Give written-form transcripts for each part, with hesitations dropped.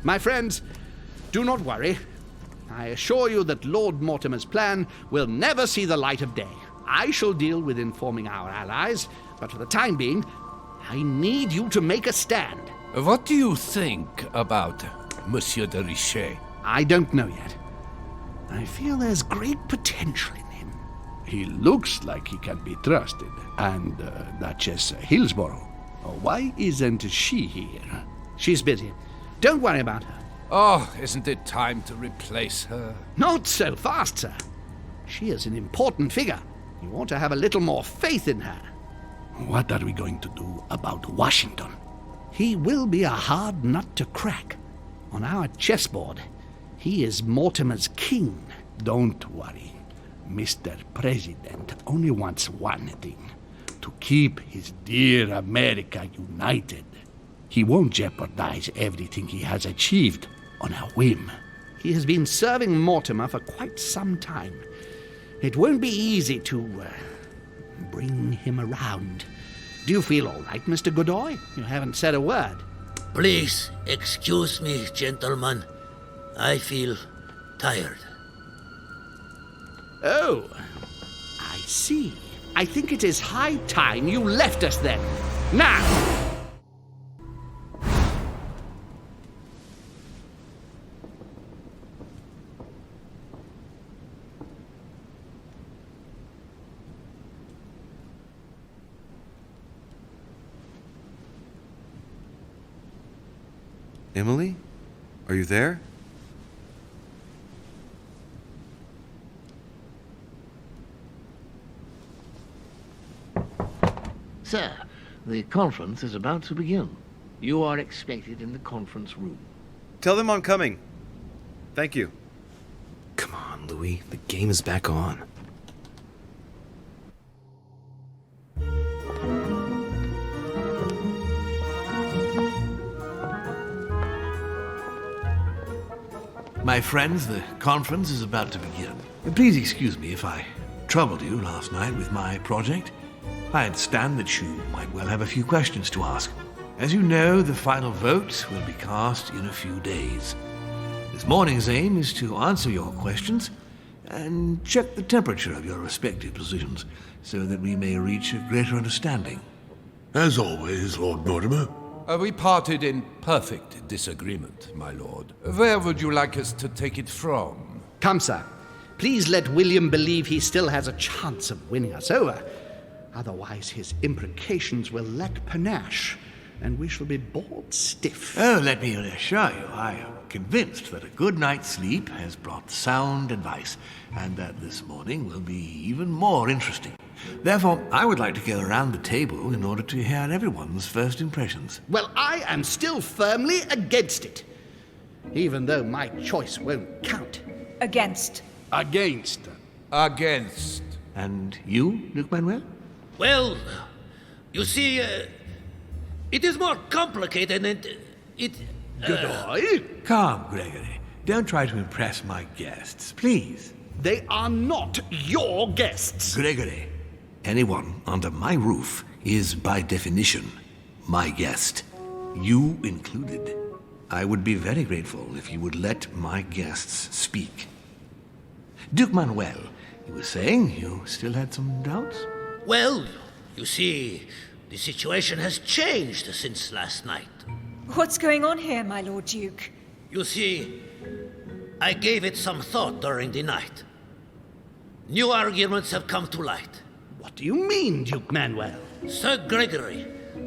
My friends, do not worry. I assure you that Lord Mortimer's plan will never see the light of day. I shall deal with informing our allies, but for the time being, I need you to make a stand. What do you think about Monsieur de Richet? I don't know yet. I feel there's great potential in him. He looks like he can be trusted. And Duchess Hillsborough. Why isn't she here? She's busy. Don't worry about her. Oh, isn't it time to replace her? Not so fast, sir. She is an important figure. You ought to have a little more faith in her. What are we going to do about Washington? He will be a hard nut to crack. On our chessboard, he is Mortimer's king. Don't worry. Mr. President only wants one thing: to keep his dear America united. He won't jeopardize everything he has achieved on a whim. He has been serving Mortimer for quite some time. It won't be easy to bring him around. Do you feel all right, Mr. Godoy? You haven't said a word. Please excuse me, gentlemen. I feel tired. Oh, I see. I think it is high time you left us then. Now! Emily? Are you there? Sir, the conference is about to begin. You are expected in the conference room. Tell them I'm coming. Thank you. Come on, Louis. The game is back on. My friends, the conference is about to begin. Please excuse me if I troubled you last night with my project. I understand that you might well have a few questions to ask. As you know, the final vote will be cast in a few days. This morning's aim is to answer your questions and check the temperature of your respective positions so that we may reach a greater understanding. As always, Lord Mortimer. We parted in perfect disagreement, my lord. Where would you like us to take it from? Come, sir. Please let William believe he still has a chance of winning us over. Otherwise, his imprecations will lack panache, and we shall be bored stiff. Oh, let me reassure you, I am convinced that a good night's sleep has brought sound advice, and that this morning will be even more interesting. Therefore, I would like to go around the table in order to hear everyone's first impressions. Well, I am still firmly against it, even though my choice won't count. Against. Against. Against. And you, Luke Manuel? Well, you see, it is more complicated and it... Godoy? Calm, Gregory. Don't try to impress my guests, please. They are not your guests. Gregory, anyone under my roof is by definition my guest. You included. I would be very grateful if you would let my guests speak. Duke Manuel, you were saying you still had some doubts? Well, you see, the situation has changed since last night. What's going on here, my Lord Duke? You see, I gave it some thought during the night. New arguments have come to light. What do you mean, Duke Manuel? Sir Gregory,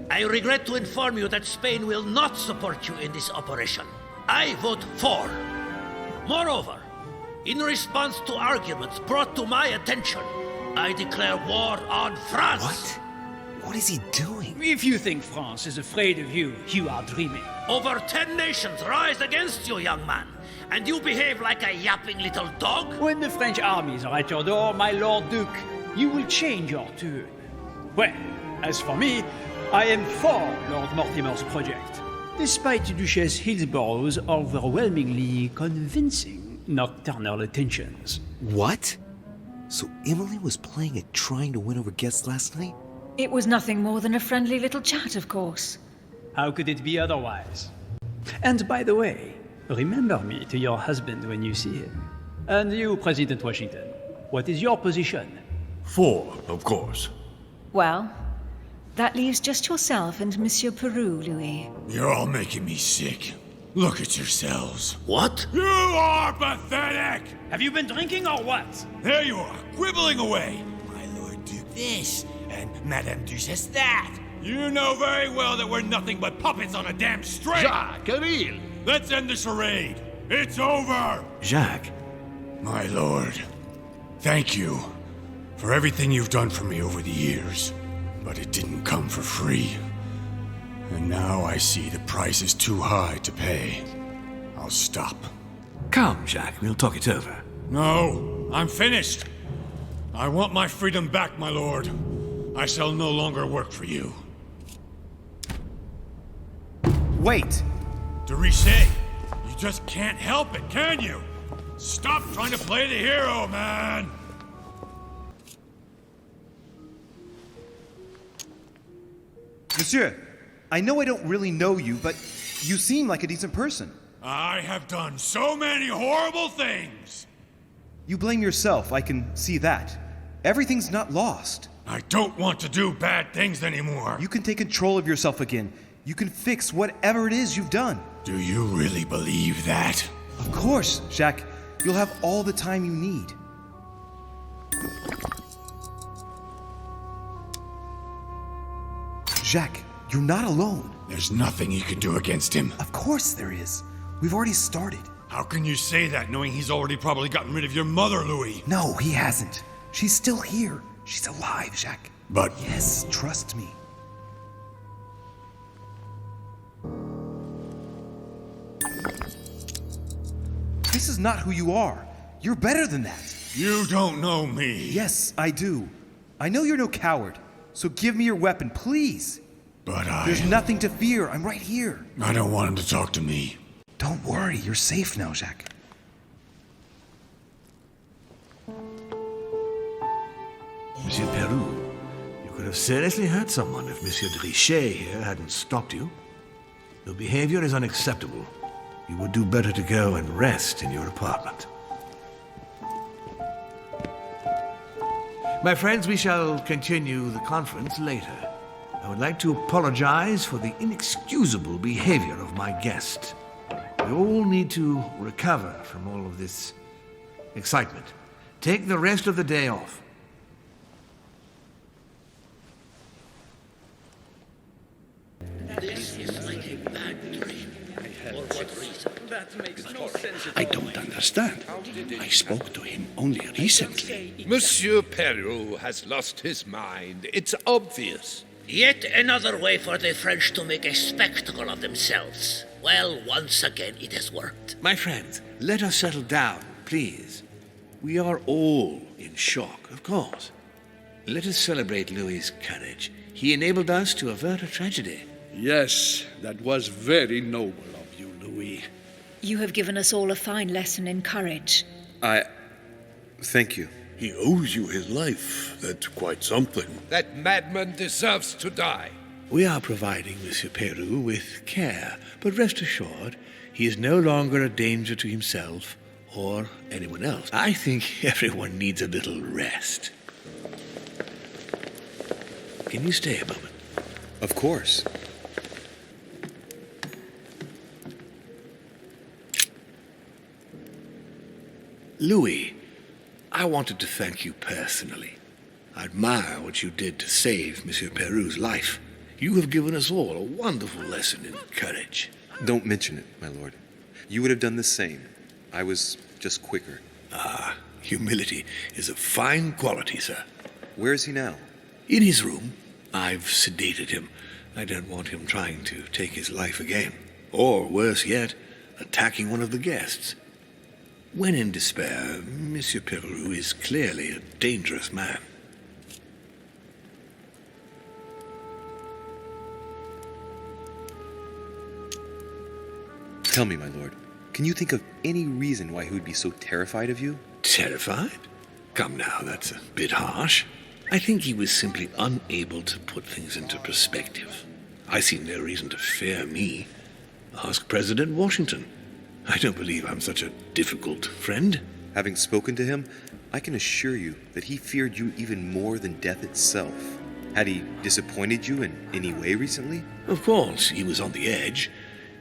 I regret to inform you that Spain will not support you in this operation. I vote for. Moreover, in response to arguments brought to my attention, I declare war on France. What? What is he doing? If you think France is afraid of you, you are dreaming. Over 10 nations rise against you, young man, and you behave like a yapping little dog? When the French armies are at your door, my Lord Duke, you will change your tune. Well, as for me, I am for Lord Mortimer's project, despite Duchess Hillsborough's overwhelmingly convincing nocturnal attentions. What? So Emily was playing at trying to win over guests last night? It was nothing more than a friendly little chat, of course. How could it be otherwise? And by the way, Remember me to your husband when you see him. And you, President Washington, what is your position? 4, of course. Well, that leaves just yourself and Monsieur Peru, Louis. You're all making me sick. Look at yourselves. What? You are pathetic! Have you been drinking or what? There you are, quibbling away. My Lord Duke this, and Madame Duchess that. You know very well that we're nothing but puppets on a damn string. Jacques, Camille! Let's end the charade. It's over. Jacques, My lord, thank you for everything you've done for me over the years. But it didn't come for free. And now I see the price is too high to pay. I'll stop. come, Jacques, we'll talk it over. No, I'm finished. I want my freedom back, my lord. I shall no longer work for you. Wait! De Richet, you just can't help it, can you? Stop trying to play the hero, man! Monsieur, I know I don't really know you, but you seem like a decent person. I have done so many horrible things! You blame yourself, I can see that. Everything's not lost. I don't want to do bad things anymore. You can take control of yourself again. You can fix whatever it is you've done. Do you really believe that? Of course, Jacques. You'll have all the time you need. Jacques, you're not alone. There's nothing you can do against him. Of course there is. We've already started. How can you say that knowing he's already probably gotten rid of your mother, Louis? No, he hasn't. She's still here. She's alive, Jacques. But Yes, trust me. This is not who you are. You're better than that. you don't know me. Yes, I do. I know you're no coward, so give me your weapon, please. But There's nothing to fear. I'm right here. I don't want him to talk to me. Don't worry, you're safe now, Jacques. Monsieur Peru, you could have seriously hurt someone if Monsieur de Richet here hadn't stopped you. Your behavior is unacceptable. You would do better to go and rest in your apartment. My friends, we shall continue the conference later. I would like to apologize for the inexcusable behavior of my guest. We all need to recover from all of this excitement. Take the rest of the day off. I don't understand. I spoke to him only recently. Monsieur Peru has lost his mind. It's obvious. Yet another way for the French to make a spectacle of themselves. Well, once again, it has worked. My friends, let us settle down, please. We are all in shock, of course. Let us celebrate Louis's courage. He enabled us to avert a tragedy. Yes, that was very noble of you, Louis. You have given us all a fine lesson in courage. Thank you. He owes you his life. That's quite something. That madman deserves to die. We are providing Monsieur Peru with care, but rest assured, he is no longer a danger to himself or anyone else. I think everyone needs a little rest. Can you stay a moment? Of course. Louis, I wanted to thank you personally. I admire what you did to save Monsieur Peru's life. You have given us all a wonderful lesson in courage. Don't mention it, my lord. You would have done the same. I was just quicker. Ah, humility is a fine quality, sir. Where is he now? In his room. I've sedated him. I don't want him trying to take his life again. Or, worse yet, attacking one of the guests. When in despair, Monsieur Peru is clearly a dangerous man. Tell me, my lord, can you think of any reason why he would be so terrified of you? Terrified? Come now, that's a bit harsh. I think he was simply unable to put things into perspective. I see no reason to fear me. Ask President Washington. I don't believe I'm such a difficult friend. Having spoken to him, I can assure you that he feared you even more than death itself. Had he disappointed you in any way recently? Of course, he was on the edge.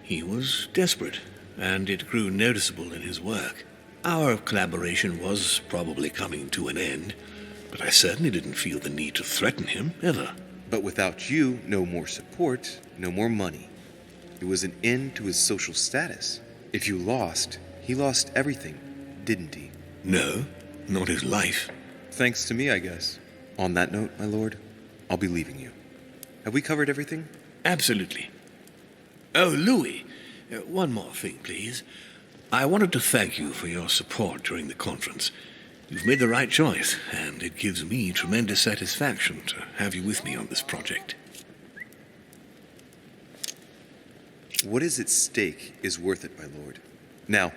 He was desperate, and it grew noticeable in his work. Our collaboration was probably coming to an end, but I certainly didn't feel the need to threaten him, ever. But without you, no more support, no more money. It was an end to his social status. If you lost, he lost everything, didn't he? No, not his life. Thanks to me, I guess. On that note, my lord, I'll be leaving you. Have we covered everything? Absolutely. Oh, Louis, one more thing, please. I wanted to thank you for your support during the conference. You've made the right choice, and it gives me tremendous satisfaction to have you with me on this project. What is at stake is worth it, my lord. Now,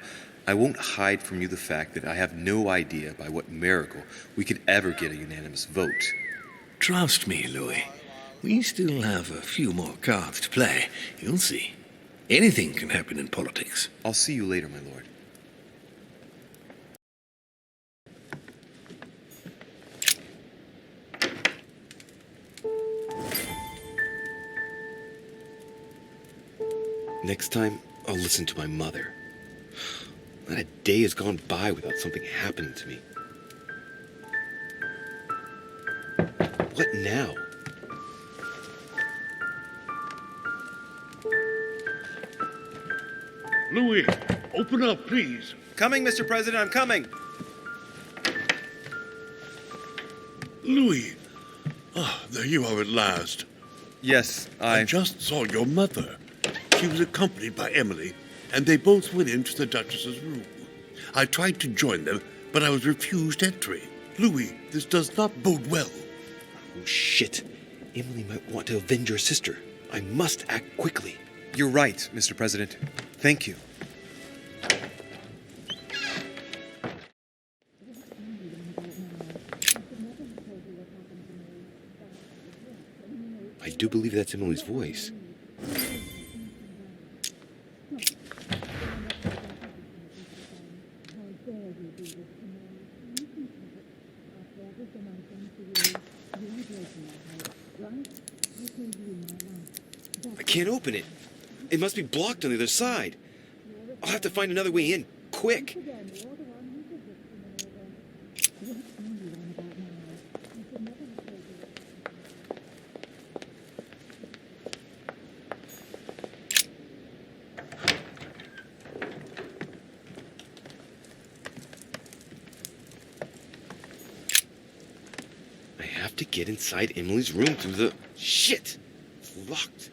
I won't hide from you the fact that I have no idea by what miracle we could ever get a unanimous vote. Trust me, Louis. We still have a few more cards to play. You'll see. Anything can happen in politics. I'll see you later, my lord. Next time, I'll listen to my mother. Not a day has gone by without something happening to me. What now? Louis, open up, please. Coming, Mr. President, I'm coming. Louis. There you are at last. Yes, I just saw your mother. She was accompanied by Emily, and they both went into the Duchess's room. I tried to join them, but I was refused entry. Louis, this does not bode well. Oh, shit. Emily might want to avenge her sister. I must act quickly. You're right, Mr. President. Thank you. I do believe that's Emily's voice. I can't open it. It must be blocked on the other side. I'll have to find another way in, quick. I have to get inside Emily's room through the... Shit! It's locked.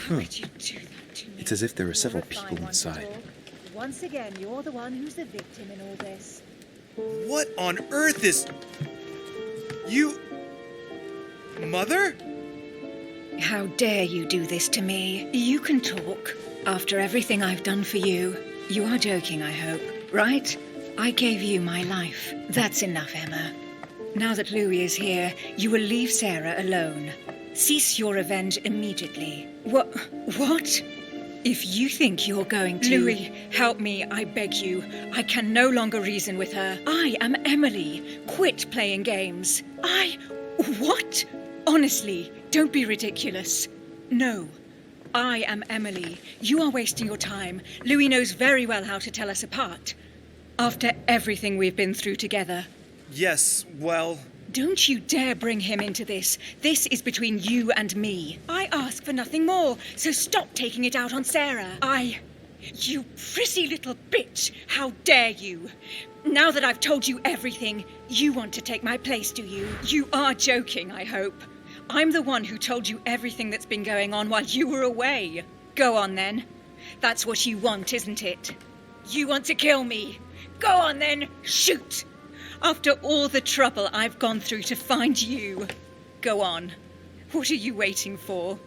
Did you do that to me? It's as if there are several people inside. Once again, you're the one who's the victim in all this. What on earth is... You... Mother? How dare you do this to me? You can talk. After everything I've done for you. You are joking, I hope. Right? I gave you my life. That's enough, Emma. Now that Louis is here, you will leave Sarah alone. Cease your revenge immediately. What? If you think you're going to... Louis, help me, I beg you. I can no longer reason with her. I am Emily. Quit playing games. What? Honestly, don't be ridiculous. No. I am Emily. You are wasting your time. Louis knows very well how to tell us apart. After everything we've been through together. Yes, well... Don't you dare bring him into this. This is between you and me. I ask for nothing more, so stop taking it out on Sarah. You prissy little bitch. How dare you? Now that I've told you everything, you want to take my place, do you? You are joking, I hope. I'm the one who told you everything that's been going on while you were away. Go on, then. That's what you want, isn't it? You want to kill me. Go on then, shoot! After all the trouble I've gone through to find you. Go on. What are you waiting for?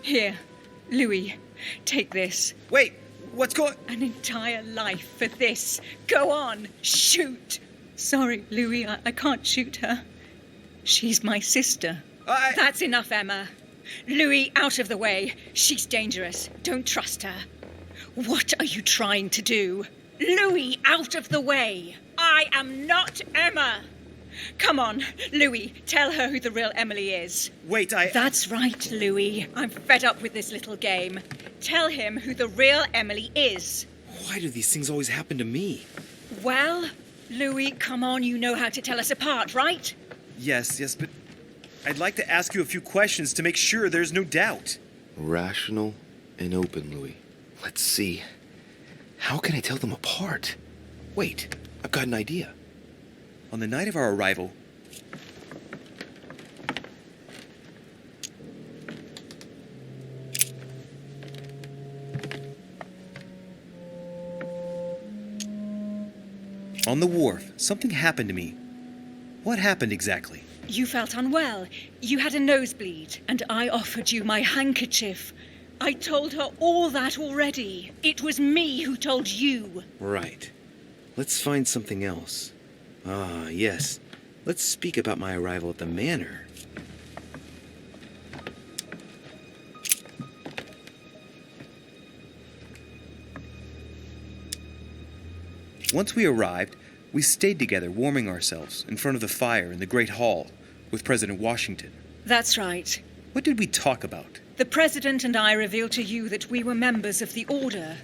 Here, Louis, take this. Wait, what's going... An entire life for this. Go on, shoot! Sorry, Louis, I can't shoot her. She's my sister. That's enough, Emma. Louis, out of the way. She's dangerous. Don't trust her. What are you trying to do? Louis, out of the way. I am not Emma. Come on, Louis, tell her who the real Emily is. Wait, That's right, Louis. I'm fed up with this little game. Tell him who the real Emily is. Why do these things always happen to me? Well, Louis, come on, you know how to tell us apart, right? Yes, but I'd like to ask you a few questions to make sure there's no doubt. Rational and open, Louis. Let's see. How can I tell them apart? Wait, I've got an idea. On the night of our arrival, on the wharf, something happened to me. What happened exactly? You felt unwell. You had a nosebleed, and I offered you my handkerchief. I told her all that already. It was me who told you. Right. Let's find something else. Ah, yes. Let's speak about my arrival at the manor. Once we arrived, we stayed together, warming ourselves in front of the fire in the Great Hall with President Washington. That's right. What did we talk about? The President and I revealed to you that we were members of the Order.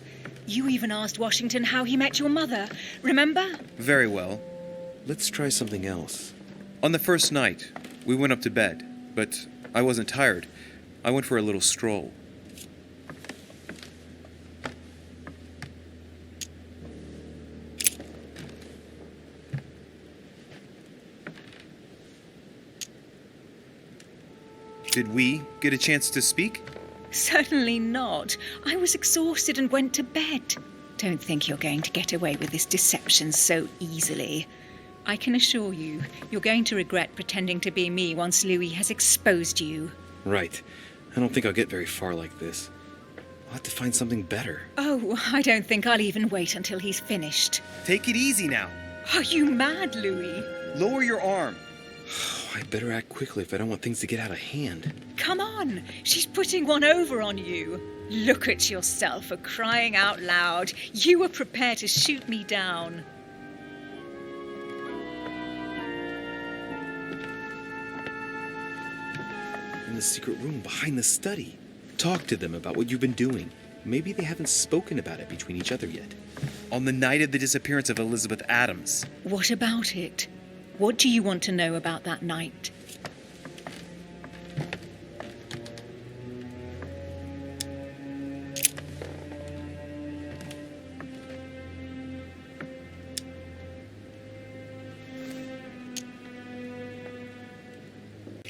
You even asked Washington how he met your mother. Remember? Very well. Let's try something else. On the first night, we went up to bed, but I wasn't tired. I went for a little stroll. Did we get a chance to speak? Certainly not. I was exhausted and went to bed. Don't think you're going to get away with this deception so easily. I can assure you, you're going to regret pretending to be me once Louis has exposed you. Right. I don't think I'll get very far like this. I'll have to find something better. Oh, I don't think I'll even wait until he's finished. Take it easy now. Are you mad, Louis? Lower your arm. I better act quickly if I don't want things to get out of hand. Come on, she's putting one over on you. Look at yourself for crying out loud. You were prepared to shoot me down. In the secret room behind the study. Talk to them about what you've been doing. Maybe they haven't spoken about it between each other yet. On the night of the disappearance of Elizabeth Adams. What about it? What do you want to know about that night?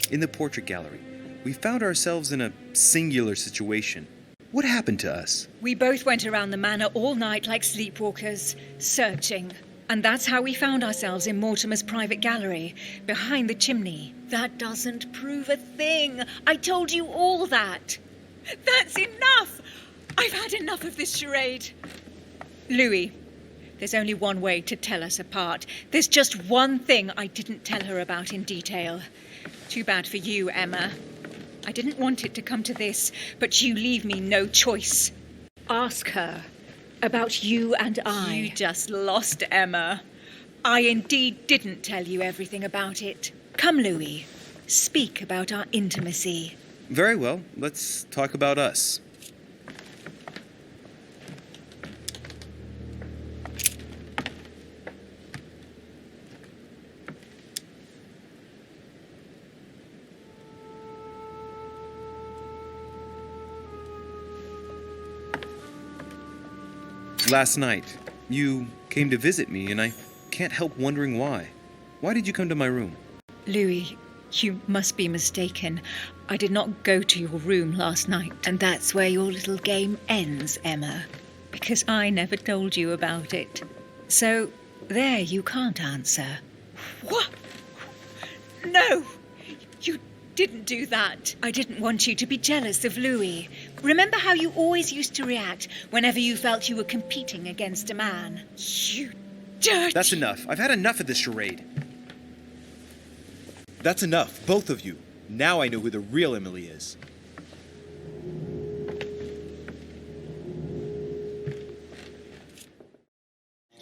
In the portrait gallery, we found ourselves in a singular situation. What happened to us? We both went around the manor all night like sleepwalkers, searching. And that's how we found ourselves in Mortimer's private gallery, behind the chimney. That doesn't prove a thing. I told you all that. That's enough! I've had enough of this charade. Louis, there's only one way to tell us apart. There's just one thing I didn't tell her about in detail. Too bad for you, Emma. I didn't want it to come to this, but you leave me no choice. Ask her about you and I. You just lost, Emma. I indeed didn't tell you everything about it. Come, Louis. Speak about our intimacy. Very well. Let's talk about us. Last night, you came to visit me, and I can't help wondering why. Why did you come to my room? Louis, you must be mistaken. I did not go to your room last night. And that's where your little game ends, Emma. Because I never told you about it. So, There, you can't answer. What? No! You didn't do that. I didn't want you to be jealous of Louis. Remember how you always used to react whenever you felt you were competing against a man? You dirty... That's enough. I've had enough of this charade. That's enough, both of you. Now I know who the real Emily is.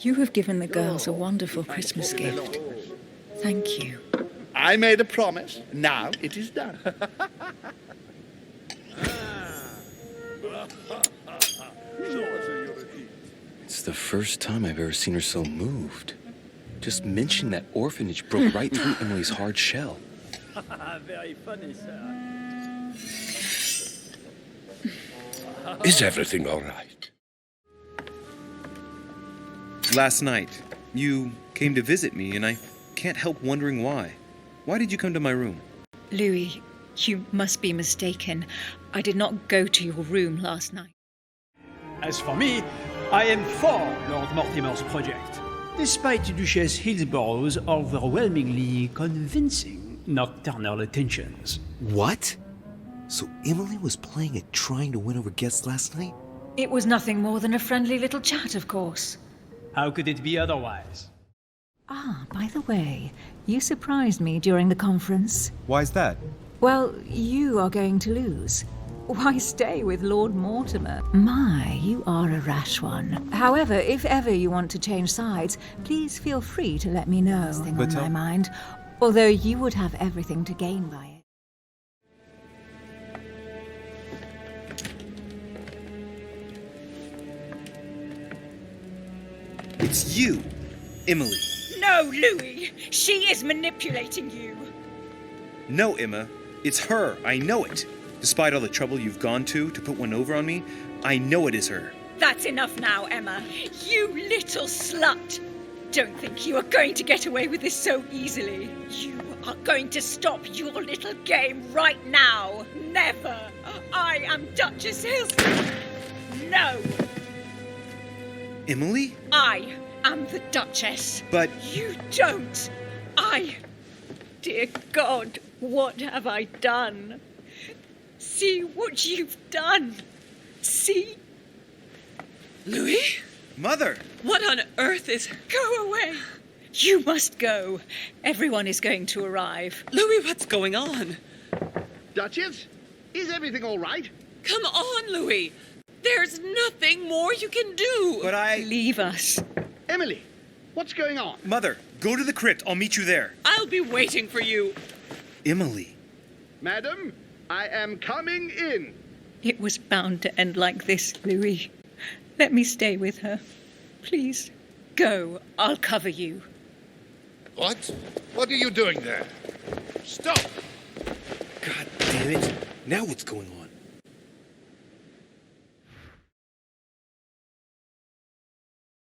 You have given the girls a wonderful Christmas gift. Thank you. I made a promise. Now it is done. It's the first time I've ever seen her so moved. Just mentioning that orphanage broke right through Emily's hard shell. Very funny, sir. Is everything all right? Last night, you came to visit me, and I can't help wondering why. Why did you come to my room? Louis, you must be mistaken. I did not go to your room last night. As for me, I am for Lord Mortimer's project, despite Duchess Hillsborough's overwhelmingly convincing nocturnal attentions. What? So Emily was playing at trying to win over guests last night? It was nothing more than a friendly little chat, of course. How could it be otherwise? Ah, by the way, you surprised me during the conference. Why's that? Well, you are going to lose. Why stay with Lord Mortimer? My, you are a rash one. However, if ever you want to change sides, please feel free to let me know. Thing on my mind, although you would have everything to gain by it. It's you, Emily. No, Louis! She is manipulating you! No, Emma. It's her. I know it. Despite all the trouble you've gone to put one over on me, I know it is her. That's enough now, Emma. You little slut! Don't think you are going to get away with this so easily. You are going to stop your little game right now. Never! I am Duchess Hills. No! Emily? I am the Duchess. But... You don't. Dear God, what have I done? See what you've done. See? Louis? Mother! What on earth is... Go away. You must go. Everyone is going to arrive. Louis, what's going on? Duchess, is everything all right? Come on, Louis. There's nothing more you can do. But I... Leave us. Emily, what's going on? Mother, go to the crypt. I'll meet you there. I'll be waiting for you. Emily. Madam, I am coming in. It was bound to end like this, Louis. Let me stay with her. Please, go. I'll cover you. What? What are you doing there? Stop! God damn it. Now what's going on?